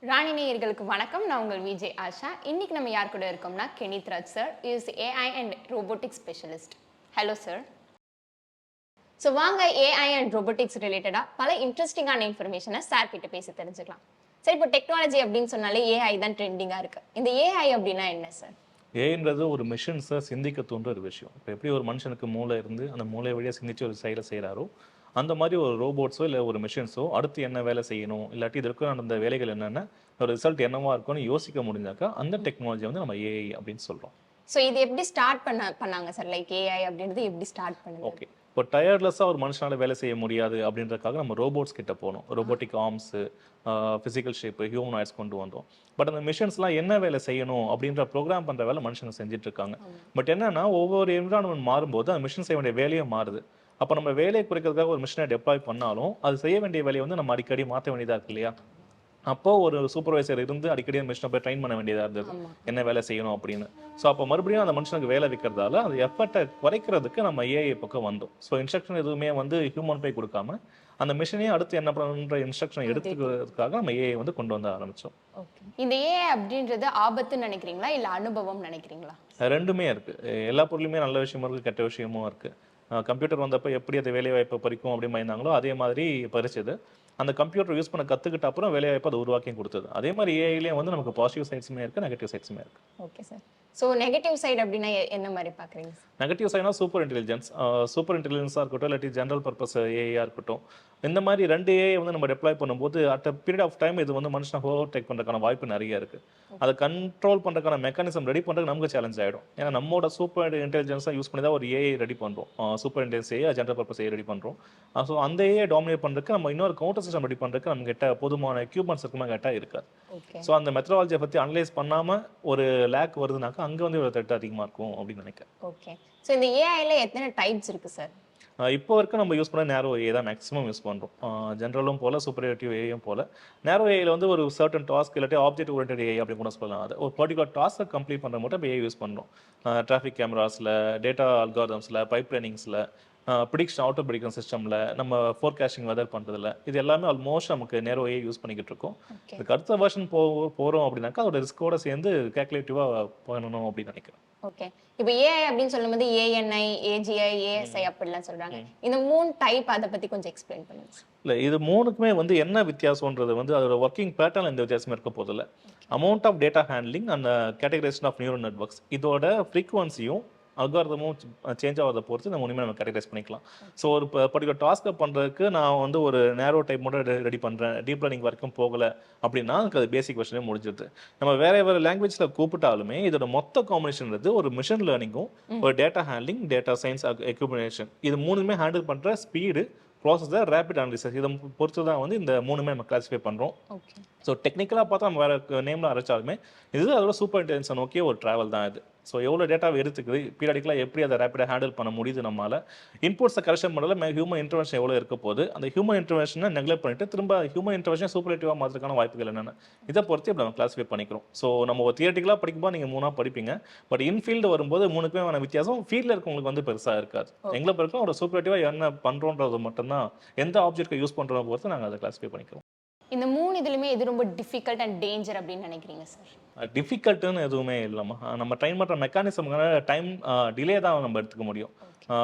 ராணி நேயர்களுக்கு வணக்கம். நான் உங்கள் விஜே ஆஷா. இன்னைக்கு நம்ம யார் கூட இருக்கோம்னா கெனித் Raj sir is AI and robotics specialist. Hello sir. So வாங்க ஏஐ அண்ட் ரோபோட்டிக்ஸ் ரிலேட்டடாக பல இன்ட்ரெஸ்டிங்கான இன்ஃபர்மேஷனை சார் கிட்ட பேசி தெரிஞ்சுக்கலாம். சார், இப்போ டெக்னாலஜி அப்படின்னு சொன்னாலே ஏஐ தான் ட்ரெண்டிங்காக இருக்கு. இந்த ஏஐ அப்படின்னா என்ன சார்? ஏன்றது ஒரு மிஷின்ஸை சிந்திக்க தூண்டுற ஒரு விஷயம். இப்போ எப்படி ஒரு மனுஷனுக்கு மூளை இருந்து அந்த மூளை வழியாக சிந்திச்சு ஒரு செயலை செய்கிறாரோ, அந்த மாதிரி ஒரு ரோபோட்ஸோ இல்லை ஒரு மிஷின்ஸோ அடுத்து என்ன வேலை செய்யணும், இல்லாட்டி இதற்கு அந்த வேலைகள் என்னென்ன, ஒரு ரிசல்ட் என்னவா இருக்கும்னு யோசிக்க முடிஞ்சாக்கா அந்த டெக்னாலஜி வந்து நம்ம ஏஐ அப்படின்னு சொல்கிறோம். ஸோ இது எப்படி ஸ்டார்ட் பண்ணாங்க சார்? லைக் ஏஐ அப்படின்றது எப்படி ஸ்டார்ட் பண்ணுங்க? ஓகே, இப்போ டயர்லெஸ்ஸாக ஒரு மனுஷனால் வேலை செய்ய முடியாது அப்படின்றதுக்காக நம்ம ரோபோட்ஸ் கிட்ட போனோம். ரோபோட்டிக் ஆர்ம்ஸு, ஃபிசிக்கல் ஷேப்பு, ஹியூமனாய்ட்ஸ் கொண்டு வந்தோம். பட் அந்த மிஷின்ஸ்லாம் என்ன வேலை செய்யணும் அப்படின்ற ப்ரோக்ராம் பண்ணுற வேலை மனுஷங்க செஞ்சுட்டு இருக்காங்க. பட் என்னன்னா ஒவ்வொரு என்விரான்மெண்ட் மாறும்போது அந்த மிஷின் செய்ய வேண்டிய வேலையும் மாறுது. அப்போ நம்ம வேலையை குறைக்கிறதுக்காக ஒரு மிஷினை டெப்ளாய் பண்ணாலும் அது செய்ய வேண்டிய வேலையை வந்து நம்ம அடிக்கடி மாற்ற வேண்டியதாக இருக்கு இல்லையா? அப்போ ஒரு சூப்பர்வைசர் இருந்து அடிக்கடி அந்த மிஷினை போய் ட்ரெயின் பண்ண வேண்டியதாக இருந்தது, என்ன வேலை செய்யணும் அப்படின்னு. ஸோ அப்போ மறுபடியும் அந்த மனுஷனுக்கு வேலை வைக்கிறதால அந்த எஃபர்ட்டை குறைக்கிறதுக்கு நம்ம ஏஐ பக்கம் வந்தோம். ஸோ இன்ஸ்ட்ரக்ஷன் எதுவுமே வந்து ஹியூமன் போய் கொடுக்காம அந்த மிஷினையே அடுத்து என்ன பண்ணுன்ற இன்ஸ்ட்ரக்ஷன் எடுத்துக்கிறதுக்காக நம்ம ஏஐ வந்து கொண்டு வந்து ஆரம்பிச்சோம். இந்த ஏஐ அப்படின்றது ஆபத்துன்னு நினைக்கிறீங்களா இல்லை அனுபவம் நினைக்கிறீங்களா? ரெண்டுமே இருக்கு. எல்லா பொருளுமே நல்ல விஷயமும் இருக்கு, கெட்ட விஷயமும் இருக்கு. கம்ப்யூட்டர் வந்தப்போ எப்படி அது வேலைவாய்ப்பை பறிக்கும் அப்படின்னு பயந்தாங்களோ அதே மாதிரி பறிச்சது. அந்த கம்ப்யூட்டர் யூஸ் பண்ண கற்றுக்கிட்ட அப்புறம் வேலைவாய்ப்பு அது உருவாக்கியும் கொடுத்தது. அதே மாதிரி ஏஐலேயே வந்து நமக்கு பாசிட்டிவ் சைட்ஸுமே இருக்குது, நெகட்டிவ் சைட்ஸுமே இருக்குது. Okay sir. So negative side அப்படின்னா என்ன மாதிரி பார்க்குறீங்க? நெகட்டிவ் சைட்னா சூப்பர் இன்டெலிஜென்ஸாக இருக்கட்டும், இல்லாட்டி ஜென்ரல் பர்பஸ் ஏஐயாக இருக்கட்டும். இந்த மாதிரி 2 ஏஐ வந்து நம்ம டெப்ளாய் பண்ணும்போது at a period of time இது வந்து மனுஷனை ஓவர்டேக் பண்ணுறதுக்கான வாய்ப்பு நிறைய இருக்குது. அதை கண்ட்ரோல் பண்ணுறதுக்கான மெக்கானிசம் ரெடி பண்ணுறது நமக்கு சேலஞ்ச் ஆகிடும். ஏன்னா நம்மளோட சூப்பர் இன்டெலிஜென்ஸாக யூஸ் பண்ணி தான் ஒரு ஏஐ ரெடி பண்ணுறோம். Super intelligence AI, general purpose AI ready பண்ணுறோம். ஸோ அந்த ஏஐ டாமினேட் பண்ணுறதுக்கு நம்ம இன்னொரு கவுண்டர் சிஸ்டம் ரெடி பண்ணுறதுக்கு நம்ம கிட்ட போதுமான எக்யூப்மெண்ட்ஸ் இருக்குமா கேட்டால் இருக்காது. ஸோ அந்த மெத்தடாலஜியை பற்றி அனலைஸ் பண்ணாமல் ஒரு லேக் வருதுனாக்கா அங்கே வந்து ஒரு த்ரெட் அதிகமாக இருக்கும் அப்படின்னு நினைக்கிறேன். ஓகே. ஸோ இந்த ஏஐல எத்தனை டைப்ஸ் இருக்கு சார்? இப்போ வரைக்கும் நம்ம யூஸ் பண்ண நேரோ ஏஐ தான் மேக்ஸிமம் யூஸ் பண்ணுறோம். ஜென்ரலும் போல் சூப்பரேட்டிவ் ஏஐயும் போல். நேரோ ஏஐயில் வந்து ஒரு சர்டன் டாஸ்க் இல்லாட்டி ஆப்ஜெக்ட் ஓரியன்டட் ஏஐ அப்படி கூட சொல்லலாம். அது ஒரு பர்டிகுலர் டாஸ்க்கை கம்ப்ளீட் பண்ணுற மட்டும் இப்போ ஏஐ யூஸ் பண்ணுறோம். டிராஃபிக் கேமராஸில், டேட்டா அல்காரிதம்ஸில், பைப் லைனிங்ஸில், ப்ரிடிக்ஷன் ஆட்டோ ப்ரிடிக்ஷன் சிஸ்டமில், நம்ம ஃபோர்காஸ்டிங் வெதர் பண்ணுறதுல, இது எல்லாமே ஆல்மோஸ்ட் நமக்கு நேரோ ஏஐ யூஸ் பண்ணிக்கிட்டு இருக்கோம். இதுக்கு அடுத்த வெர்ஷன் போகிறோம் அப்படின்னாக்கா அதோட ரிஸ்கோட சேர்ந்து கேல்குலேட்டிவாக பண்ணணும் அப்படின்னு நினைக்கிறேன். ஓகே. இப்போ ஏஐ அப்படின்னு சொல்லும்போது ஏஎன்ஐ, ஏஜிஐ, ஏஎஸ்ஐ அப்படிலாம் சொல்றாங்க. இந்த 3 டைப் அதை பத்தி கொஞ்சம் எக்ஸ்பிளைன் பண்ணுங்க. இல்லை, இது 3க்குமே வந்து என்ன வித்தியாசம்ன்றது வந்து அதோட ஒர்க்கிங் பேட்டர்ன் எந்த வித்தியாசமே இருக்க போதில்லை. Amount of data handling and categorisation of neural networks, இதோட ஃப்ரீக்வன்சியும் அல்காரிதமும் சேஞ்ச் ஆகிறத பொறுத்து நம்ம ஒன்றுமே நம்ம கேட்டகரைஸ் பண்ணிக்கலாம். ஸோ ஒரு பர்டிகுலர் டாஸ்க்கை பண்ணுறதுக்கு நான் வந்து ஒரு நேரோ டைப் மட்டும் ரெடி பண்ணுறேன், டீப் லேர்னிங் வரைக்கும் போகலை அப்படின்னா அதுக்கு அது பேசிக் வெர்ஷனே முடிஞ்சிருது. நம்ம வேறு லாங்குவேஜில் கூப்பிட்டாலுமே இதோட மொத்த காம்பினேஷன்றது ஒரு மிஷின் லேர்னிங்கும் ஒரு டேட்டா ஹேண்ட்லிங், டேட்டா சயின்ஸ் எக்யூபினேஷன், இது 3மே ஹேண்டில் பண்ணுற ஸ்பீடு, ப்ராசஸர், ரேபிட் அனாலிசிஸ், இதை பொறுத்து தான் வந்து இந்த 3மே நம்ம கிளாஸிஃபை பண்ணுறோம். ஸோ டெக்னிக்கலாக பார்த்தா நம்ம வேறு நேமில் அரைச்சாலுமே இது அதோட சூப்பர் இன்டெலிஜென்ஸை நோக்கிய ஒரு ட்ராவல் தான் இது. ஸோ எவ்வளோ டேட்டாவை எடுத்துக்குது, பீரியாடிக்கலாக எப்படி அதை ரேப்பிடாக ஹேண்டில் பண்ண முடியுது, நம்மளால் இன்புட்ஸை கரெக்ஷன் பண்ணல ஹியூமன் இன்டர்வென்ஷன் எவ்வளோ இருக்க போது, அந்த ஹியூமன் இன்டர்வென்ஷனை நெக்லெக்ட் பண்ணிட்டு திரும்ப ஹியூமன் இன்டர்வென்ஷன் சூப்பர்லேட்டிவாக மாற்றுறதுக்கான வாய்ப்புகள் என்னென்ன, இதை பொறுத்து இப்படி நம்ம கிளாஸிஃபை பண்ணிக்கிறோம். ஸோ நம்ம ஒரு தியேட்டிக்கலாக படிக்கும்போது நீங்கள் 3ஆக படிப்பீங்க, பட் இன்ஃபீல்டு வரும்போது 3க்குமே வித்தியாசம் ஃபீல்டில் இருக்கவங்களுக்கு வந்து பெருசாக இருக்காது. எங்களை பொறுக்கும் ஒரு சூப்பர்லேட்டிவாக என்ன பண்ணுறோன்றது மட்டும்தான், எந்த ஆப்ஜெக்ட்டை யூஸ் பண்ணுறத பொறுத்து நாங்கள் அதை கிளாஸிஃபை பண்ணிக்கிறோம். இந்த 3 இதுலயுமே எது ரொம்ப டிஃபிகல்ட் அண்ட் டேஞ்சர் அப்படின்னு நினைக்கிறீங்க சார்? டிஃபிகல்ட்டுன்னு எதுவுமே இல்லைம்மா. நம்ம ட்ரைன் பண்ணுற மெக்கானிசம்கான டைம் டிலே தான் நம்ம எடுத்துக்க முடியும்.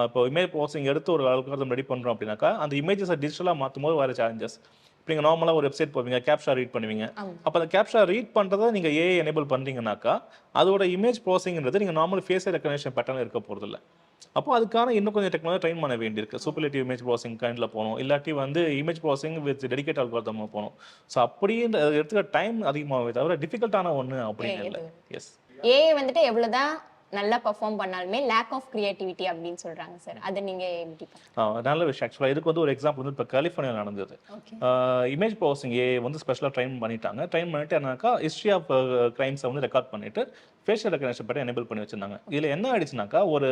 இப்போ இமேஜ் ப்ராசஸிங் எடுத்து ஒரு அல்காரிதம் ரெடி பண்ணுறோம் அப்படின்னாக்கா அந்த இமேஜஸை டிஜிட்டலாக மாற்றும் போது வேறு சேலஞ்சஸ். இப்போ நீங்கள் நார்மலாக ஒரு வெப்சைட் போவீங்க, கேப்ஷா ரீட் பண்ணுவீங்க. அப்போ அந்த கேப்ஷா ரீட் பண்ணுறதை நீங்கள் ஏஐ எனேபிள் பண்ணுறீங்கன்னாக்கா அதோட இமேஜ் ப்ராசஸிங்கிறது நீங்கள் நார்மல் ஃபேஸ் ரெகக்னிஷன் பேட்டர்ன் இருக்க போகிறதில்ல. அப்போ அதுக்கான இன்னும் கொஞ்சம் டெக்னாலஜி ட்ரெயின் பண்ண வேண்டியிருக்கு. சூப்பர்லேட்டிவ் இமேஜ் ப்ராசஸிங் கைண்டில் போகணும், இல்லாட்டி வந்து image processing with dedicate algorithm போகணும். ஸோ அப்படின்ற எடுத்துக்க டைம் அதிகமாகவே தவிர டிஃபிகல்ட்டான ஒன்று அப்படின்னு இல்லை. எஸ், ஏஐ வந்துட்டு எவ்வளோதான் நல்லா பர்ஃபார்ம் பண்ணாலுமே லேக் ஆஃப் கிரியேட்டிவிட்டி அப்படின்னு சொல்கிறாங்க சார். அதை நீங்கள் எப்படி? நல்ல விஷயம். ஆக்சுவலாக இதுக்கு வந்து ஒரு எக்ஸாம்பிள் வந்து இப்போ கலிஃபோர்னியாவில் நடந்தது. இமேஜ் ப்ராசஸிங் ஏஐ வந்து ஸ்பெஷலாக ட்ரெயின் பண்ணிட்டு என்னன்னாக்கா ஹிஸ்ட்ரி ஆஃப் கிரைம்ஸை வந்து ரெக்கார்ட் பண்ணிட்டு ஃபேஷியல் ரெகக்னிஷன் பற்றி எனேபிள் பண்ணி வச்சிருந்தாங்க. இதில் என்ன ஆயிடுச்சுனாக்கா ஒரு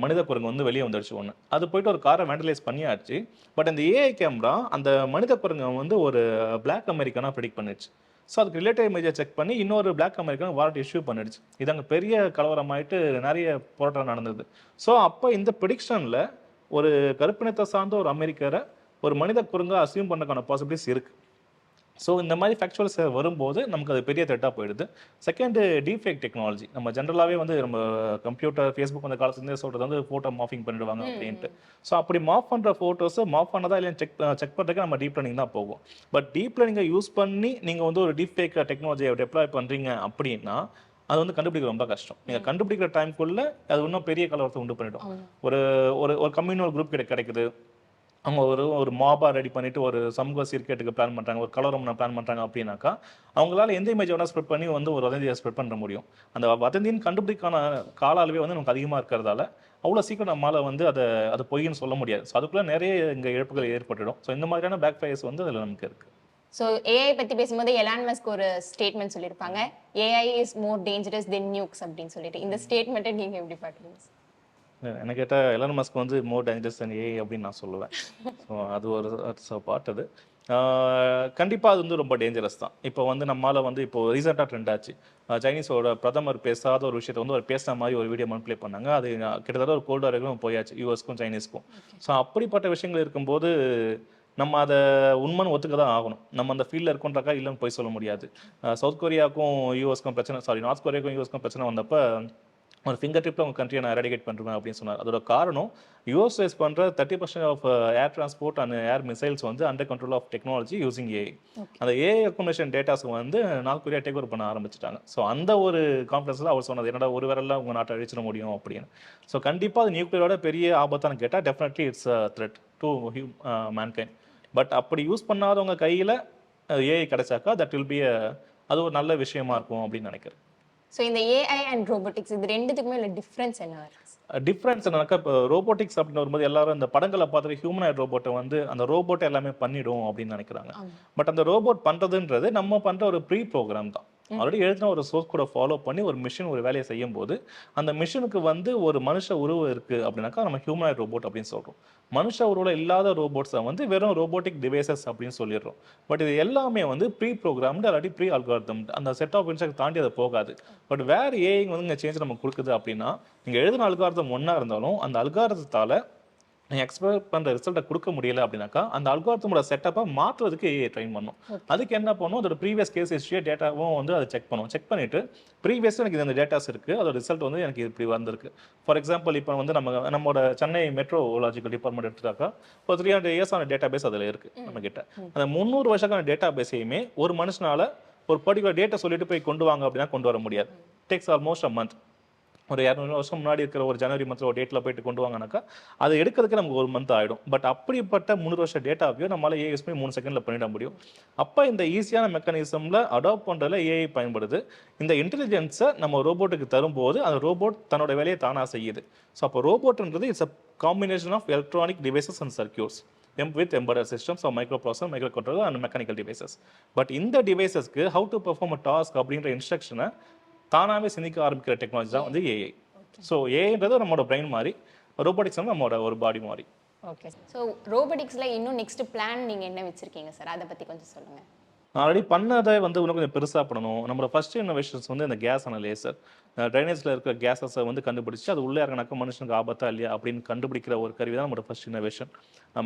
மனித குரங்கு வந்து வெளியே வந்துடுச்சு ஒன்று. அது போயிட்டு ஒரு காரை வேண்டலைஸ் பண்ணியாச்சு. பட் அந்த ஏஐ கேமரா அந்த மனித குரங்கை வந்து ஒரு பிளாக் அமெரிக்கனாக ப்ரெடிக்ட் பண்ணிடுச்சு. ஸோ அதுக்கு ரிலேட்டிவ் இமேஜை செக் பண்ணி இன்னொரு பிளாக் அமெரிக்கன் வாரண்ட் இஷ்யூ பண்ணிடுச்சு. இது அங்கே பெரிய கலவரமாயிட்டு நிறைய போராட்டம் நடந்தது. ஸோ அப்போ இந்த ப்ரெடிக்ஷனில் ஒரு கருப்பினத்தை சார்ந்த ஒரு அமெரிக்கரை ஒரு மனித குரங்கை அசியூம் பண்ணக்கான பாசிபிலிட்டிஸ் இருக்குது. ஸோ இந்த மாதிரி ஃபேக்சுவல்ஸ் வரும்போது நமக்கு அது பெரிய த்ரெட்டாக போயிடுது. Second deepfake technology. நம்ம ஜென்ரலாகவே வந்து நம்ம கம்ப்யூட்டர், ஃபேஸ்புக் அந்த காலத்துலேருந்தே சொல்கிறது வந்து ஃபோட்டோ மாஃபிங் பண்ணிடுவாங்க அப்படின்ட்டு. ஸோ அப்படி மாஃப் பண்ணுற ஃபோட்டோஸை மாஃப் பண்ணதா இல்லைன்னு செக் பண்ணுறதுக்கு நம்ம டீப் லேர்னிங் தான் போகும். பட் டீப் லேர்னிங்கை யூஸ் பண்ணி நீங்கள் வந்து ஒரு டீஃபேக் டெக்னாலஜியை டெப்ளாய் பண்ணுறீங்க அப்படின்னா அது வந்து கண்டுபிடிக்க ரொம்ப கஷ்டம். நீங்கள் கண்டுபிடிக்கிற டைம்குள்ளே அது இன்னும் பெரிய கலவரத்தை உண்டு பண்ணிடும். ஒரு ஒரு கம்யூனல் குரூப் கிடைக்குது, அவங்க ஒரு மாபா ரெடி பண்ணிட்டு ஒரு சமூக சீர்கேட்டுக்கு பிளான் பண்றாங்க, ஒரு கலவரம் பிளான் பண்றாங்க அப்படின்னாக்கா அவங்களால எந்த இமேஜ் வேணா ஸ்ப்ரெட் பண்ணி வந்து ஒரு வதந்தியை ஸ்ப்ரெட் பண்ண முடியும். அந்த வதந்தியின் கண்டுபிடிக்கான கால அளவே வந்து நமக்கு அதிகமாக இருக்கிறதால அவ்வளோ சீக்கிரம் நம்மளால வந்து அதை பொய்ன்னு சொல்ல முடியாது. ஸோ அதுக்குள்ள நிறைய இங்கே இழப்புகள் ஏற்பட்டுடும். ஸோ இந்த மாதிரியான பேக் ஃபயர்ஸ் வந்து அதில் நமக்கு இருக்கு. ஸோ ஏஐ பற்றி பேசும்போது எலான் மஸ்க் ஒரு ஸ்டேட்மெண்ட் சொல்லியிருப்பாங்க, AI is more dangerous then nooks அப்படின்னு சொல்லிட்டு. இந்த ஸ்டேட்மெண்ட்டை நீங்கள் எப்படி பார்க்குறீங்க? என்ன கேட்டால் எலான் மஸ்க் வந்து மோர் டேஞ்சரஸ் தென் ஏஐ அப்படின்னு நான் சொல்லுவேன். ஸோ அது ஒரு பார்ட். அது கண்டிப்பாக அது வந்து ரொம்ப டேஞ்சரஸ் தான். இப்போ வந்து நம்மளால் வந்து இப்போ ரீசெண்டாக ட்ரெண்ட் ஆச்சு. சைனீஸோட பிரதமர் பேசாத ஒரு விஷயத்தை வந்து ஒரு பேசுகிற மாதிரி ஒரு வீடியோ மனிப்ளே பண்ணாங்க. அது கிட்டத்தட்ட ஒரு கோல்டு வரைக்கும் போயாச்சு யூஎஸ்க்கும் சைனீஸ்க்கும். ஸோ அப்படிப்பட்ட விஷயங்கள் இருக்கும்போது நம்ம அதை உண்மைன்னு ஒத்துக்க தான் ஆகணும். நம்ம அந்த ஃபீல்டில் இருக்கோன்றக்கா இல்லைன்னு போய் சொல்ல முடியாது. சவுத் கொரியாவுக்கும் யூஎஸ்க்கும் பிரச்சனை, நார்த் கொரியாவுக்கும் யூஎஸ்க்கும் பிரச்சனை வந்தப்போ ஒரு ஃபிங்கர் டிப்பில் உங்கள் கண்ட்ரியை நான் எராடிகேட் பண்ணுறேன் அப்படின்னு சொன்னார். அதோட காரணம் யூஎஸ் ரைஸ் பண்ணுற 30% of air transport and air missiles வந்து under control of technology using AI. அந்த ஏஐ அக்குமுலேஷன் டேட்டாஸ் வந்து நார்த் கொரியா டேக் ஓவர் பண்ண ஆரம்பிச்சிட்டாங்க. ஸோ அந்த ஒரு கான்ஃபிடன்ஸில் அவர் சொன்னது என்னடா ஒரு விரலில் உங்கள் நாட்டை அழிச்சிட முடியும் அப்படின்னு. ஸோ கண்டிப்பாக அது நியூக்ளியரோட பெரிய ஆபத்தானு கேட்டால் definitely it's thread to mankind. But அப்படி யூஸ் பண்ணாதவங்க கையில் ஏஐ கிடைச்சாக்கா தட் வில் பி அது ஒரு நல்ல விஷயமா இருக்கும் அப்படின்னு நினைக்கிறேன். ஸோ இந்த ஏஐ அண்ட் ரோபோட்டிக்ஸ் இது ரெண்டுத்துக்குமே உள்ள டிஃப்ரென்ஸ் என்ன? டிஃப்ரென்ஸ் என்னன்னாக்கா இப்போ ரோபோட்டிக்ஸ் அப்படின்னு வரும்போது எல்லாரும் இந்த படங்களை பார்த்துட்டு ஹியூமனாய்ட் ரோபோட்டை வந்து அந்த ரோபோட்டை எல்லாமே பண்ணிடும் அப்படின்னு நினைக்கிறாங்க. பட் அந்த ரோபோட் பண்ணுறதுன்றது நம்ம பண்ணுற ஒரு ப்ரீ ப்ரோக்ராம் தான். ஆல்ரெடி எழுதின ஒரு சோர்ஸ் கூட ஃபாலோ பண்ணி ஒரு மிஷின் ஒரு வேலையை செய்யும் போது அந்த மிஷினுக்கு வந்து ஒரு மனுஷ உருவம் இருக்கு அப்படின்னாக்கா நம்ம ஹியூமனாய்ட் ரோபோட் அப்படின்னு சொல்றோம். மனுஷ உருவில் இல்லாத ரோபோட்ஸை வந்து வெறும் ரோபோட்டிக் டிவைசஸ் அப்படின்னு சொல்லிடுறோம். பட் இது எல்லாமே வந்து pre programmed already pre algorithm, அந்த செட் ஆஃப் இன்ஸ்ட்ரக்ஷன் தாண்டி அதை போகாது. பட் வேறு ஏஐ வந்து இங்கே சேஞ்ச் நமக்கு கொடுக்குது அப்படின்னா நீங்கள் எழுதின அல்காரிதம் ஒன்றா இருந்தாலும் அந்த அல்காரிதத்தால் நீங்கள் எக்ஸ்பெக்ட் பண்ணுற ரிசல்ட்டை கொடுக்க முடியல அப்படின்னாக்கா அந்த அல்காரிதமோட செட்டப்பை மாற்றுறதுக்கு ஏஐ ட்ரெயின் பண்ணும். அதுக்கு என்ன பண்ணும், அதோட ப்ரீவியஸ் கேஸ் ஹிஸ்ட்ரியை டேட்டாவும் வந்து அதை செக் செக் பண்ணிவிட்டு ப்ரீவியஸாக எனக்கு இந்த டேட்டாஸ் இருக்குது, அதோட ரிசல்ட் வந்து எனக்கு இப்படி வந்திருக்கு. ஃபார் எக்ஸாம்பிள் இப்போ வந்து நம்மளோட சென்னை மெட்ரோலாஜிக்கல் டிபார்ட்மெண்ட் எடுத்துட்டாக்கா இப்போ 300 இயர்ஸான டேட்டா பேஸ் அதில் இருக்குது நம்மக்கிட்ட. அந்த 300 வருஷக்கான டேட்டா பேஸையுமே ஒரு மனுஷனால் ஒரு பர்டிகுலர் டேட்டா சொல்லிட்டு போய் கொண்டு வாங்க அப்படின்னா கொண்டு வர முடியாது. Takes almost a month. ஒரு 200 வருஷம் முன்னாடி இருக்கிற ஒரு ஜனவரி மந்த்ல ஒரு டேட்டில் போயிட்டு கொண்டு வாங்கினாக்கா அதை எடுக்கிறதுக்கு நமக்கு ஒரு மந்த் ஆகிடும். பட் அப்படிப்பட்ட 300 வருஷம் டேட்டாவையும் நம்மளால ஏஐ யூஸ் பண்ணி 3 செகண்டில் பண்ணிட முடியும். அப்போ இந்த ஈஸியான மெக்கானிசமில் அடாப்ட் பண்ணுறதுல ஏஐ பயன்படுது. இந்த இன்டெலிஜென்ஸை நம்ம ரோபோட்டுக்கு தரும்போது அந்த ரோபோட் தன்னோட வேலையை தானாக செய்யுது. ஸோ அப்போ ரோபோட்ன்றது it's a combination of electronic devices and circuits with embedded systems or microprocessor, microcontroller and mechanical devices. But இந்த டிவைசஸ்க்கு how to perform a task அப்படின்ற இன்ஸ்ட்ரக்ஷனை தானாகவே சிந்திக்க ஆரம்பிக்கிற டெக்னாலஜி தான் வந்து ஏஐ. ஸோ ஏஐன்றது நம்மளோட பிரெயின் மாதிரி, ரோபோட்டிக்ஸ் வந்து நம்மளோட ஒரு பாடி மாதிரி. ஓகே. ஸோ ரோபோட்டிக்ஸில் இன்னும் நெக்ஸ்ட் பிளான் நீங்கள் என்ன வச்சுருக்கீங்க சார்? அதை பற்றி கொஞ்சம் சொல்லுங்கள். ஆல்ரெடி பண்ணதை வந்து இன்னும் கொஞ்சம் பெருசாக பண்ணணும். நம்மளோட ஃபர்ஸ்ட் இன்னோவேஷன்ஸ் வந்து இந்த கேஸ் அனலைசர், ட்ரைனேஜில் இருக்கிற கேஸஸை வந்து கண்டுபிடிச்சி அது உள்ளே இறங்கினாக்கா மனுஷனுக்கு ஆபத்தா இல்லையா அப்படின்னு கண்டுபிடிக்கிற ஒரு கருவி தான் நம்மளோட ஃபர்ஸ்ட் இன்னோவேஷன்.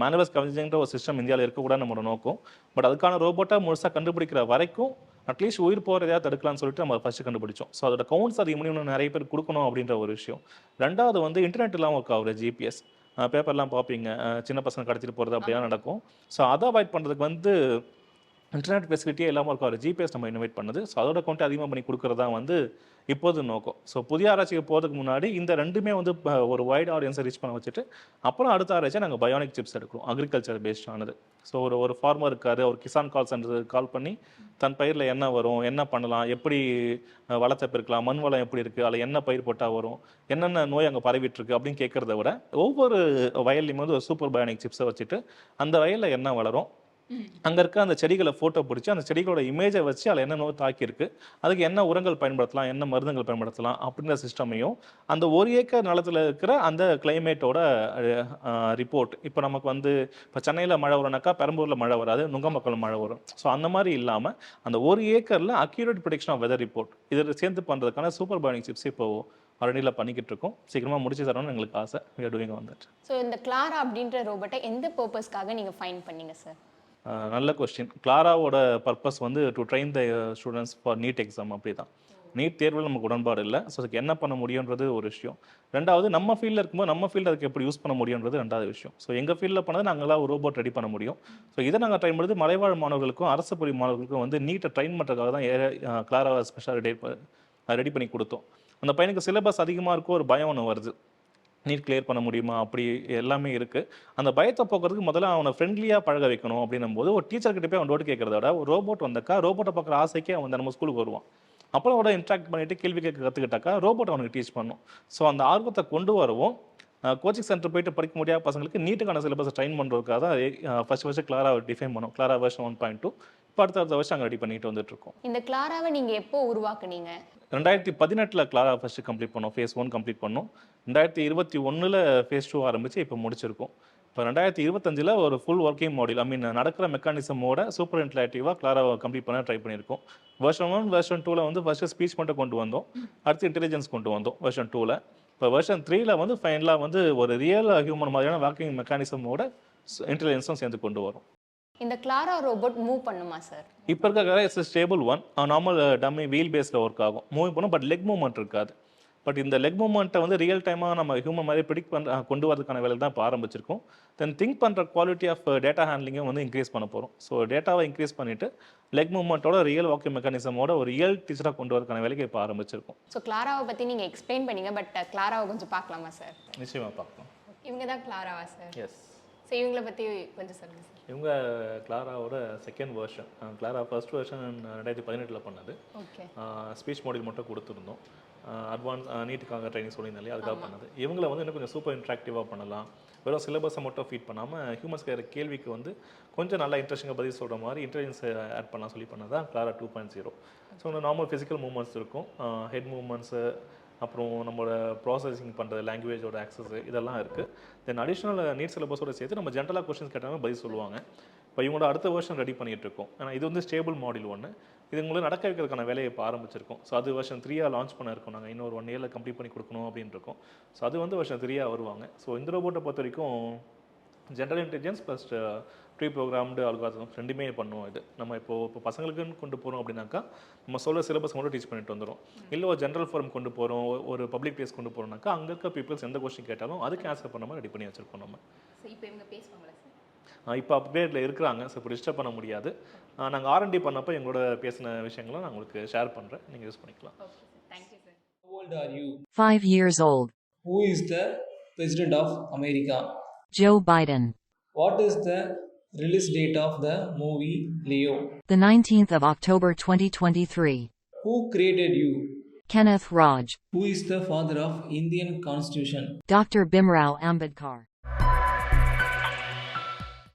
மேனுவல் ஸ்கேவெஞ்சிங்கிற ஒரு சிஸ்டம் இந்தியாவில் இருக்கக்கூடாது நம்மளோட நோக்கம். பட் அதுக்கான ரோபோட்டை முழுசாக கண்டுபிடிக்கிற வரைக்கும் அட்லீஸ்ட் உயிர் போகிறதையா தடுக்கலாம்னு சொல்லிட்டு நம்ம ஃபர்ஸ்ட் கண்டுபிடிச்சோம். ஸோ அதோட கவுண்ட்ஸ் அது இன்னும் நிறைய பேர் கொடுக்கணும் அப்படின்ற ஒரு விஷயம். ரெண்டாவது வந்து இன்டர்நெட் இல்லாமல் ஒர்க் ஆகுற ஜிபிஎஸ், பேப்பர்லாம் பார்ப்பீங்க, சின்ன பசங்க கடத்திட்டு போகிறது அப்படிலாம் நடக்கும். ஸோ அதை அவாய்ட் பண்ணுறதுக்கு வந்து இன்டர்நெட் ஃபெசிலிட்டியே இல்லாமல் இருக்க ஒரு ஜிபிஎஸ் நம்ம இனோவேட் பண்ணுது. ஸோ அதோட கவுண்ட் அதிகமாக பண்ணி கொடுக்குறதா வந்து இப்போது நோக்கம். ஸோ புதிய ஆராய்ச்சிக்கு போகிறதுக்கு முன்னாடி இந்த ரெண்டுமே வந்து ஒரு வைட் ஆடியன்ஸை ரீச் பண்ண வச்சுட்டு அப்புறம் அடுத்த ஆராய்ச்சியை நாங்கள் பயோனிக் சிப்ஸ் எடுக்கிறோம், அக்ரிகல்ச்சர் பேஸ்ட் ஆனது. ஸோ ஒரு ஃபார்மர் இருக்கார், ஒரு கிசான் கால் சென்டர் கால் பண்ணி தன் பயிரில் என்ன வரும், என்ன பண்ணலாம், எப்படி வளத்தை பெருக்கலாம், மண் வளம் எப்படி இருக்குது, அதில் என்ன பயிர் போட்டால் வரும், என்னென்ன நோய் அங்கே பரவிட்டுருக்கு அப்படின்னு கேட்குறத விட ஒவ்வொரு வயல்லையும் வந்து ஒரு சூப்பர் பயோனிக் சிப்ஸை வச்சுட்டு அந்த வயலில் என்ன வளரும், அங்கே இருக்க அந்த செடிகளை ஃபோட்டோ பிடிச்சி அந்த செடிகளோட இமேஜை வச்சு அதில் என்ன நோய் தாக்கியிருக்கு, அதுக்கு என்ன உரங்கள் பயன்படுத்தலாம், என்ன மருந்துகள் பயன்படுத்தலாம் அப்படின்ற சிஸ்டமையும் அந்த 1 ஏக்கர் நிலத்தில் இருக்கிற அந்த கிளைமேட்டோட ரிப்போர்ட். இப்போ நமக்கு வந்து இப்போ சென்னையில் மழை வரும்னாக்கா பெரம்பூரில் மழை வராது, நுங்கம்பாக்கம்ல மழை வரும். ஸோ அந்த மாதிரி இல்லாமல் அந்த 1 ஏக்கரில் accurate prediction of weather report இதில் சேர்ந்து பண்ணுறதுக்கான சூப்பர் பயோனிக் சிப்ஸ் இப்போ ஆல்ரெடியில் பண்ணிக்கிட்டு இருக்கோம். சீக்கிரமாக முடிச்சு தரணும்னு எங்களுக்கு ஆசை. we are doing on that. So இந்த கிளாரா அப்படின்ற ரோபோட்டை எந்த பர்பஸ்க்காக நீங்கள் ஃபைண்ட் பண்ணீங்க சார்? நல்ல கொஸ்டின். கிளாராவோட பர்பஸ் வந்து to train the students for NEET exam அப்படி தான். நீட் தேர்வில் நமக்கு உடன்பாடு இல்லை. ஸோ அதுக்கு என்ன பண்ண முடியுன்றது ஒரு விஷயம். ரெண்டாவது நம்ம ஃபீல்டில் இருக்கும்போது நம்ம ஃபீல்டு அதுக்கு எப்படி யூஸ் பண்ண முடியுன்றது ரெண்டாவது விஷயம். ஸோ எங்கள் ஃபீல்டில் பண்ணது நாங்களாம் ஒரு ரோபோட் ரெடி பண்ண முடியும். ஸோ இதை நாங்கள் ட்ரைன் பண்ணுறது மலைவாழ் மாணவர்களுக்கும் அரசு பள்ளி மாணவர்களுக்கும் வந்து நீட்டை ட்ரெயின் பண்ணுறதுக்காக தான் கிளாராவை ஸ்பெஷலாக ரெடி பண்ணி கொடுத்தோம். அந்த பையனுக்கு சிலபஸ் அதிகமாக இருக்கும், ஒரு பயம் ஒன்று வருது. நீட் கிளியர் பண்ண முடியுமா அப்படி எல்லாமே இருக்குது. அந்த பயத்தை போக்குறதுக்கு முதல்ல அவனை ஃப்ரெண்ட்லியாக பழக வைக்கணும் அப்படின்னும் போது ஒரு டீச்சர்கிட்ட போய் அவன் டோட்டு கேட்கறத விட ஒரு ரோபோட் வந்தாக்கா ரோபோட்டை பார்க்குற ஆசைக்கே அவன் நம்ம ஸ்கூலுக்கு வருவான். அப்புறம் அவட இன்ட்ராக்ட் பண்ணிட்டு கேள்வி கேட்க கற்றுக்கிட்டாக்கா ரோபோட் அவனுக்கு டீச் பண்ணும். ஸோ அந்த ஆர்வத்தை கொண்டு வரவும் கோச்சிங் சென்டர் போயிட்டு படிக்க முடியாத பசங்களுக்கு நீட்டுக்கான சிலபஸை ட்ரைன் பண்ணுறதுக்காக தான் ஃபர்ஸ்ட் கிளாராவை டிஃபைன் பண்ணோம். கிளாரா வெர்ஷன் 1.2 இப்போ அடுத்த வருஷம் அங்கே ரெடி பண்ணிட்டு வந்துட்டு இருக்கோம். இந்த கிளாராவை நீங்கள் எப்போ உருவாக்குனீங்க? 2018 கிளாரா ஃபர்ஸ்ட் கம்ப்ளீட் பண்ணோம், ஃபேஸ் 1 கம்ப்ளீட் பண்ணோம். 2021 ஃபேஸ் 2 ஆரம்பிச்சு இப்போ முடிச்சிருக்கோம். இப்போ 2025 ஒரு ஃபுல் ஒர்க்கிங் மாடியூல் நடக்கிற மெக்கானிசமோட சூப்பர் இன்டராக்டிவாக கிளாராவை கம்ப்ளீட் பண்ண ட்ரை பண்ணியிருக்கோம். வெர்ஷன் 1 வெர்ஷன் 2 வந்து ஃபர்ஸ்ட் ஸ்பீச் மட்டும் கொண்டு வந்தோம், அடுத்து இன்டெலிஜென்ஸ் கொண்டு வந்தோம் வெர்ஷன் 2. இப்போ வெர்ஷன் 3 வந்து ஃபைனலாக வந்து ஒரு ரியல் ஹியூமன் மாதிரியான வாக்கிங் மெக்கானிசமோட இன்டெலிஜென்ஸும் சேர்ந்து கொண்டு வரும். இந்த கிளாரா ரோபோட் மூவ் பண்ணுமா சார்? இப்போ இருக்க it's stable one. Normal dummy wheel பேஸில் ஒர்க் ஆகும், மூவ் பண்ணும். பட் லெக் மூவ்மெண்ட் இருக்காது. பட் இந்த லெக் மூவ்மெண்ட்டை வந்து ரியல் டைமாக நம்ம ஹியூமன் மாதிரி ப்ரிடிக்ட் கொண்டு வரதுக்கான வேலை தான் இப்போ ஆரம்பிச்சிருக்கோம். தென் திங்க் பண்ணுற குவாலிட்டி ஆஃப் டேட்டா ஹேண்ட்லிங்கை வந்து இன்க்ரீஸ் பண்ண போகிறோம். ஸோ டேட்டாவை இன்க்ரீஸ் பண்ணிவிட்டு லெக் மூவ்மெண்ட்டோட ரியல் வாக்கிங் மெக்கானிசமோட ஒரு ரியல் டீச்சராக கொண்டு வரதுக்கான வேலைக்கு இப்போ ஆரம்பிச்சிருக்கோம். ஸோ கிளாராவை பற்றி நீங்கள் எக்ஸ்பிளைன் பண்ணீங்க, பட் கிளாராவை கொஞ்சம் பார்க்கலாமா சார்? நிச்சயமாக பார்க்கலாம். இவங்க தான் கிளாராவா சார்? எஸ். ஸோ இவங்களை பற்றி கொஞ்சம் சொல்லுங்கள் சார். இவங்க கிளாராவோட second version. Clara first version 2018 பண்ணது. ஓகே. ஸ்பீச் மாடியூல் மட்டும் கொடுத்துருந்தோம். அட்வான்ஸ் நீட்டுக்காக ட்ரைனிங் சொல்லியிருந்தாலே அதுக்காக பண்ணது. இவங்களை வந்து இன்னும் கொஞ்சம் சூப்பர் இன்ட்ராக்டிவாக பண்ணலாம். வெறும் சிலபஸை மட்டும் ஃபீட் பண்ணாமல் ஹியூமன்ஸ் கேட்குற கேள்விக்கு வந்து கொஞ்சம் நல்லா இன்ட்ரெஸ்டிங்காக பதில் சொல்கிற மாதிரி இன்டெலிஜென்ஸ் ஆட் பண்ணலாம் சொல்லி பண்ணது தான் Clara 2.0. So normal physical movements இருக்கும், ஹெட் மூவ்மெண்ட்ஸு, அப்புறம் நம்மளோட ப்ராசஸிங் பண்ணுறது, லாங்குவேஜோட ஆக்சஸ் இதெல்லாம் இருக்குது. தென் அடிஷ்னல் நீட் சிலபஸோட சேர்த்து நம்ம ஜென்ரலாக கொஸ்டின்ஸ் கேட்டாலும் பதில் சொல்லுவாங்க. இப்போ இவங்களோட அடுத்த வெர்ஷன் ரெடி பண்ணிகிட்டு இருக்கோம். ஏன்னா இது வந்து ஸ்டேபிள் மாடியூல் 1. இது உங்களுக்கு நடக்க வைக்கிறதுக்கான வேலையை இப்போ ஆரம்பிச்சிருக்கோம். ஸோ அது வெர்ஷன் 3 லான்ச் பண்ண இருக்கோம். நாங்கள் இன்னொரு 1 இயரில் கம்ப்ளீட் பண்ணி கொடுக்கணும் அப்படின்னு இருக்கோம். ஸோ அது வந்து வெர்ஷன் 3 வருவாங்க. ஸோ இந்த ரோபோட்டை பொறுத்த வரைக்கும் general intelligence plus pre programmed algorithms ரெண்டுமே பண்ணுவோம். இது நம்ம இப்போ பசங்களுக்குன்னு கொண்டு போகிறோம் அப்படின்னாக்கா நம்ம சொல்கிற சிலபஸ் மட்டும் டீச் பண்ணிட்டு வந்துடும். இல்லை ஒரு ஜென்ரல் ஃபார்ம் கொண்டு போகிறோம், ஒரு பப்ளிக் பிளேஸ் கொண்டு போகிறோம்னாக்கா அங்கே இருக்க பீப்புள்ஸ் எந்த கொஸ்டின் கேட்டாலும் அதுக்கு ஆன்சர் பண்ண மாதிரி ரெடி பண்ணி வச்சுருக்கோம் நம்ம. இப்போ இவங்க பேசுவாங்களா சார்? இப்போ அப்கிரேடில் இருக்கிறாங்க. ஸோ இப்போ டிஸ்டர்ப் பண்ண முடியாது. நாங்கள் R&D பண்ணப்போ எங்களோட பேசின விஷயங்களை நான் உங்களுக்கு ஷேர் பண்ணுறேன், நீங்கள் யூஸ் பண்ணிக்கலாம். Okay sir, thank you sir. How old are you? 5 years old. Who is the President of America? Joe Biden. What is the release date of the movie Leo? The 19th of October 2023. Who created you? Kenneth Raj. Who is the father of Indian Constitution? Dr. Bimrao Ambedkar.